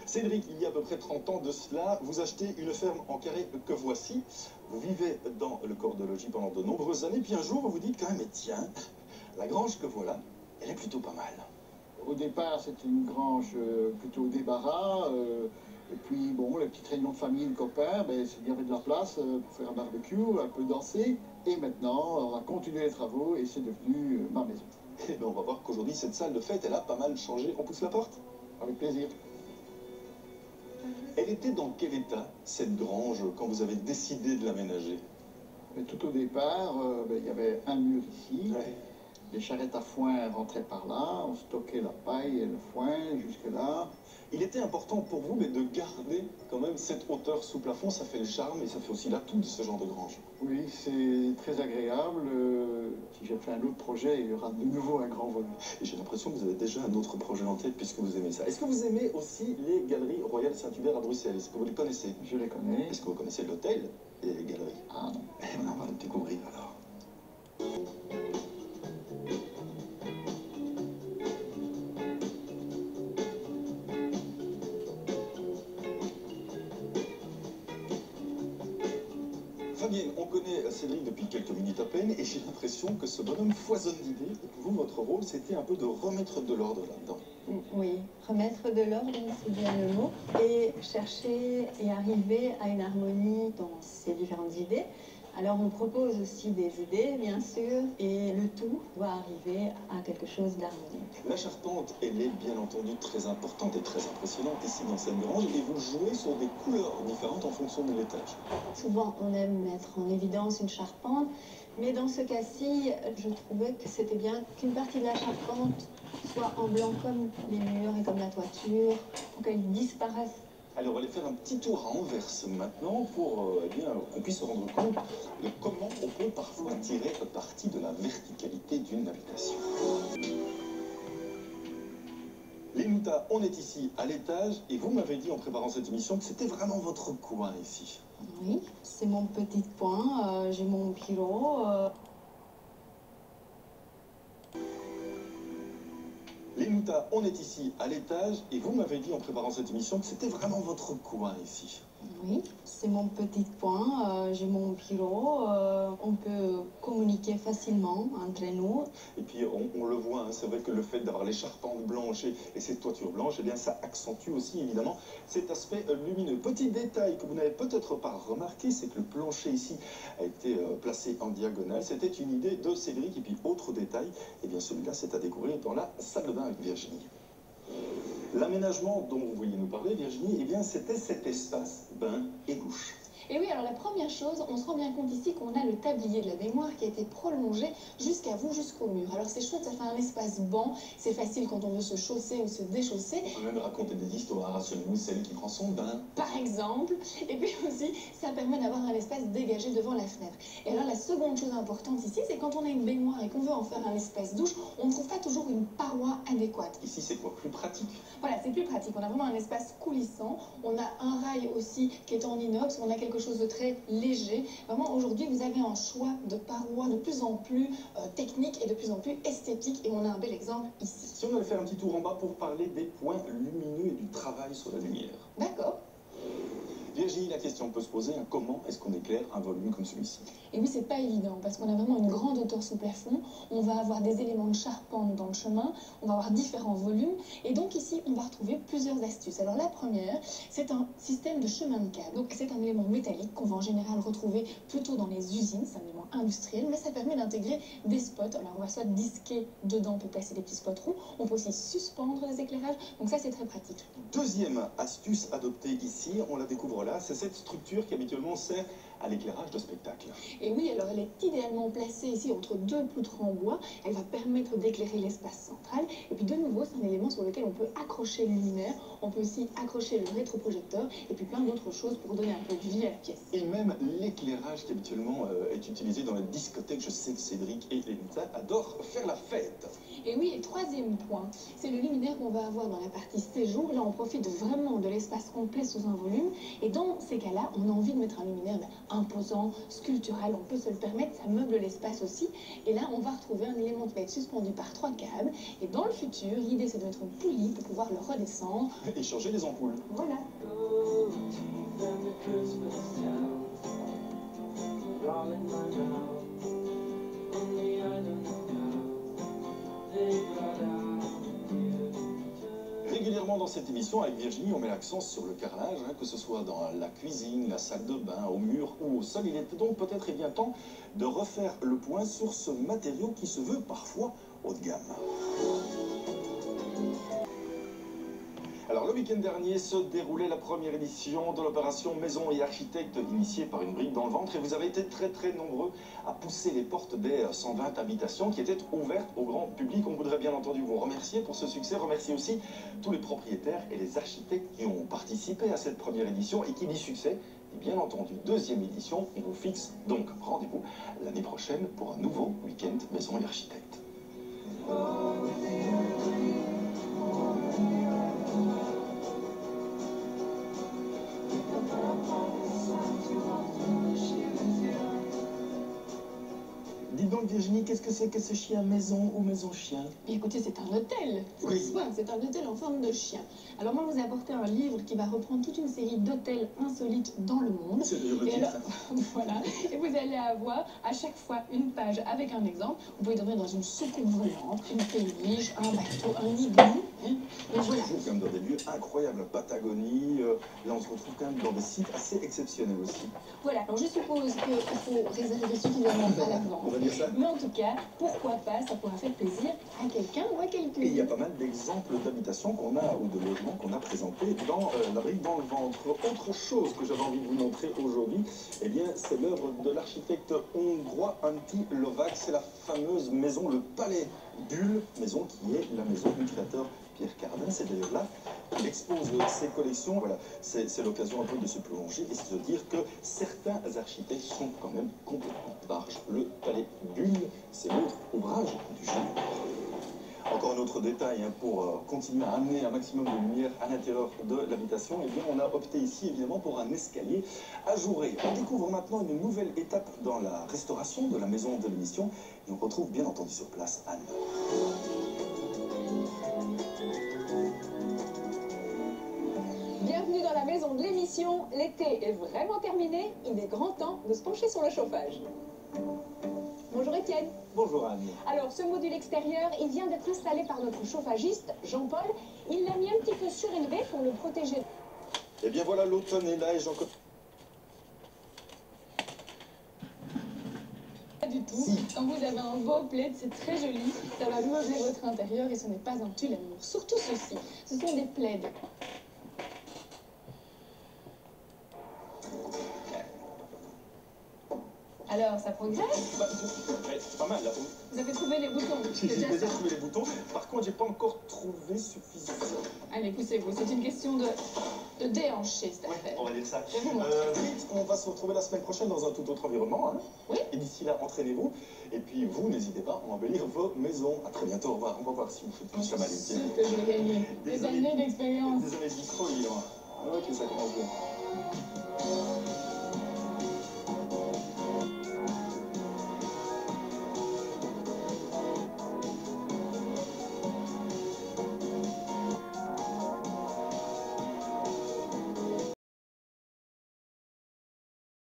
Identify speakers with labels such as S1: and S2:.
S1: Cédric, il y a à peu près 30 ans de cela, vous achetez une ferme en carré que voici. Vous vivez dans le corps de logis pendant de nombreuses années, puis un jour vous vous dites quand même, mais tiens, la grange que voilà, elle est plutôt pas mal.
S2: Au départ, c'était une grange plutôt au débarras. Et puis, bon, les petites réunions de famille, de copains, ben, il y avait de la place pour faire un barbecue, un peu danser. Et maintenant, on va continuer les travaux et c'est devenu ma maison.
S1: Et bien, on va voir qu'aujourd'hui, cette salle de fête, elle a pas mal changé. On pousse la porte?
S2: Avec plaisir.
S1: Elle était dans quel état, cette grange, quand vous avez décidé de l'aménager?
S2: Tout au départ, ben, il y avait un mur ici.
S1: Ouais.
S2: Les charrettes à foin rentraient par là, on stockait la paille et le foin jusque-là.
S1: Il était important pour vous mais de garder quand même cette hauteur sous plafond, ça fait le charme et ça fait aussi l'atout de ce genre de grange.
S2: Oui, c'est très agréable. Si j'ai fait un autre projet, il y aura de nouveau un grand volume.
S1: Et j'ai l'impression que vous avez déjà un autre projet en tête puisque vous aimez ça. Est-ce que vous aimez aussi les Galeries Royales Saint-Hubert à Bruxelles? Est-ce que vous les connaissez?
S2: Je les connais.
S1: Est-ce que vous connaissez l'hôtel et les galeries?
S2: Ah non.
S1: Eh bien, on va le découvrir alors. Fabienne, on connaît Cédric depuis quelques minutes à peine et j'ai l'impression que ce bonhomme foisonne d'idées et que vous, votre rôle, c'était un peu de remettre de l'ordre là-dedans.
S3: Oui, remettre de l'ordre, c'est bien le mot, et chercher et arriver à une harmonie dans ces différentes idées. Alors on propose aussi des idées, bien sûr, et le tout doit arriver à quelque chose d'harmonieux.
S1: La charpente, elle est bien entendu très importante et très impressionnante ici dans cette grange et vous jouez sur des couleurs différentes en fonction de l'étage.
S3: Souvent on aime mettre en évidence une charpente, mais dans ce cas-ci, je trouvais que c'était bien qu'une partie de la charpente soit en blanc comme les murs et comme la toiture, pour qu'elle disparaisse.
S1: Alors, on va aller faire un petit tour à Anvers maintenant pour eh bien, qu'on puisse se rendre compte de comment on peut parfois tirer parti de la verticalité d'une habitation. Les Noutas, on est ici à l'étage et vous m'avez dit en préparant cette émission que c'était vraiment votre coin ici.
S3: Oui, c'est mon petit coin, j'ai mon bureau.
S1: Les Noutas, on est ici à l'étage et vous m'avez dit en préparant cette émission que c'était vraiment votre coin ici.
S3: Oui, c'est mon petit coin, j'ai mon bureau, on peut communiquer facilement entre nous.
S1: Et puis on le voit, hein, c'est vrai que le fait d'avoir les charpentes blanches et cette toiture blanche, eh bien ça accentue aussi évidemment cet aspect lumineux. Petit détail que vous n'avez peut-être pas remarqué, c'est que le plancher ici a été placé en diagonale. C'était une idée de Cédric. Et puis autre détail, eh bien celui-là c'est à découvrir dans la salle de bain avec Virginie. L'aménagement dont vous vouliez nous parler, Virginie, eh bien c'était cet espace bain et douche.
S4: Et oui, alors la première chose, on se rend bien compte ici qu'on a le tablier de la baignoire qui a été prolongé jusqu'à vous, jusqu'au mur. Alors c'est chouette, ça fait un espace banc, c'est facile quand on veut se chausser ou se déchausser.
S1: On peut même raconter des histoires, celui celle qui prend son bain.
S4: Par exemple, et puis aussi, ça permet d'avoir un espace dégagé devant la fenêtre. Et alors la seconde chose importante ici, c'est quand on a une baignoire et qu'on veut en faire un espace douche, on ne trouve pas toujours une paroi adéquate.
S1: Ici c'est quoi, plus pratique?
S4: Voilà, c'est plus pratique, on a vraiment un espace coulissant, on a un rail aussi qui est en inox, on a quelque chose de très léger. Vraiment, aujourd'hui, vous avez un choix de parois de plus en plus technique et de plus en plus esthétique. Et on a un bel exemple ici.
S1: Si on allait faire un petit tour en bas pour parler des points lumineux et du travail sur la lumière.
S4: D'accord.
S1: Virginie, la question peut se poser, hein, comment est-ce qu'on éclaire un volume comme celui-ci?
S4: Et oui, c'est pas évident parce qu'on a vraiment une grande hauteur sous plafond. On va avoir des éléments de charpente dans le chemin. On va avoir différents volumes. Et donc ici, on va retrouver plusieurs astuces. Alors la première, c'est un système de chemin de câble. Donc c'est un élément métallique qu'on va en général retrouver plutôt dans les usines. C'est un élément industriel, mais ça permet d'intégrer des spots. Alors on va soit disquer dedans pour placer des petits spots rouges. On peut aussi suspendre les éclairages. Donc ça, c'est très pratique.
S1: Deuxième astuce adoptée ici, on la découvre là, c'est cette structure qui habituellement sert à l'éclairage de spectacle.
S4: Et oui, alors elle est idéalement placée ici entre deux poutres en bois. Elle va permettre d'éclairer l'espace central. Et puis de nouveau, c'est un élément sur lequel on peut accrocher le luminaire. On peut aussi accrocher le rétroprojecteur et puis plein d'autres choses pour donner un peu de vie à la pièce.
S1: Et même l'éclairage qui habituellement est utilisé dans la discothèque. Je sais que Cédric et les Noutas adorent faire la fête.
S4: Et oui, et troisième point, c'est le luminaire qu'on va avoir dans la partie séjour. Là, on profite vraiment de l'espace complet sous un volume. Et dans ces cas-là, on a envie de mettre un luminaire imposant, sculptural, on peut se le permettre, ça meuble l'espace aussi. Et là, on va retrouver un élément qui va être suspendu par 3 câbles. Et dans le futur, l'idée c'est de mettre une poulie pour pouvoir le redescendre.
S1: Et changer les ampoules.
S4: Voilà.
S1: Régulièrement dans cette émission, avec Virginie, on met l'accent sur le carrelage, que ce soit dans la cuisine, la salle de bain, au mur ou au sol. Il était donc peut-être bien temps de refaire le point sur ce matériau qui se veut parfois haut de gamme. Alors le week-end dernier se déroulait la première édition de l'opération Maison et Architectes initiée par une brique dans le ventre et vous avez été très nombreux à pousser les portes des 120 habitations qui étaient ouvertes au grand public. On voudrait bien entendu vous remercier pour ce succès, remercier aussi tous les propriétaires et les architectes qui ont participé à cette première édition et qui dit succès. Et bien entendu, deuxième édition, on vous fixe donc rendez-vous l'année prochaine pour un nouveau week-end Maison et Architectes. Dis donc Virginie, qu'est-ce que c'est que ce chien maison ou maison chien?
S4: Écoutez, c'est un hôtel.
S1: Oui.
S4: C'est un hôtel en forme de chien. Alors moi, je vous ai apporté un livre qui va reprendre toute une série d'hôtels insolites dans le monde.
S1: C'est d'ailleurs le
S4: Et
S1: titre.
S4: alors, voilà. Et vous allez avoir à chaque fois une page avec un exemple. Vous pouvez dormir dans une soucoupe volante, une péniche, un bateau, un igloo.
S1: On se retrouve quand même dans des lieux incroyables, la Patagonie, là on se retrouve quand même dans des sites assez exceptionnels aussi.
S4: Voilà, alors je suppose qu'il faut réserver suffisamment à
S1: On
S4: l'avance.
S1: va dire ça.
S4: Mais en tout cas, pourquoi pas, ça pourra faire plaisir à quelqu'un ou à quelqu'une.
S1: Et il y a pas mal d'exemples d'habitations qu'on a, ou de logements qu'on a présentés dans la brique dans le ventre. Autre chose que j'avais envie de vous montrer aujourd'hui, eh bien c'est l'œuvre de l'architecte hongrois Antti Lovac. C'est la fameuse maison, le Palais Bulle, maison qui est la maison du créateur Pierre Cardin. C'est d'ailleurs là qu'il expose ses collections. Voilà, c'est l'occasion un peu de se plonger et de se dire que certains architectes sont quand même complètement barges. Le Palais Bulle, c'est l'autre ouvrage du génie. Encore un autre détail pour continuer à amener un maximum de lumière à l'intérieur de l'habitation. Eh bien, on a opté ici évidemment pour un escalier ajouré. On découvre maintenant une nouvelle étape dans la restauration de la maison de l'émission et on retrouve bien entendu sur place Anne.
S5: Bienvenue dans la maison de l'émission. L'été est vraiment terminé. Il est grand temps de se pencher sur le chauffage. Bonjour Étienne.
S1: Bonjour Anne.
S5: Alors, ce module extérieur, il vient d'être installé par notre chauffagiste, Jean-Paul. Il l'a mis un petit peu surélevé pour le protéger.
S1: Eh bien voilà, l'automne est là et j'en...
S4: Pas du tout.
S1: Si.
S4: Quand vous avez un beau plaid, c'est très joli. Ça va meubler votre intérieur et ce n'est pas un tulle amour. Surtout ceci. Ce sont des plaids. Alors, ça progresse?
S1: C'est pas mal là.
S4: Vous avez trouvé les boutons?
S1: J'ai
S4: C'est déjà
S1: déjà
S4: ça.
S1: trouvé les boutons. Par contre, j'ai pas encore trouvé suffisamment.
S4: Allez, poussez-vous. C'est une question de déhancher cette affaire.
S1: On va dire ça.
S4: Je vous montre.
S1: Vite, on va se retrouver la semaine prochaine dans un tout autre environnement.
S4: Oui.
S1: Et d'ici là, entraînez-vous. Et puis vous, n'hésitez pas à embellir vos maisons. À très bientôt. Au revoir. On va voir si vous faites plus la
S4: Je suis
S1: maline.
S4: sûre que je vais gagner. Des
S1: Désolé.
S4: années d'expérience.
S1: Désolé, je dis trop, il est loin. Ok, ça commence bien.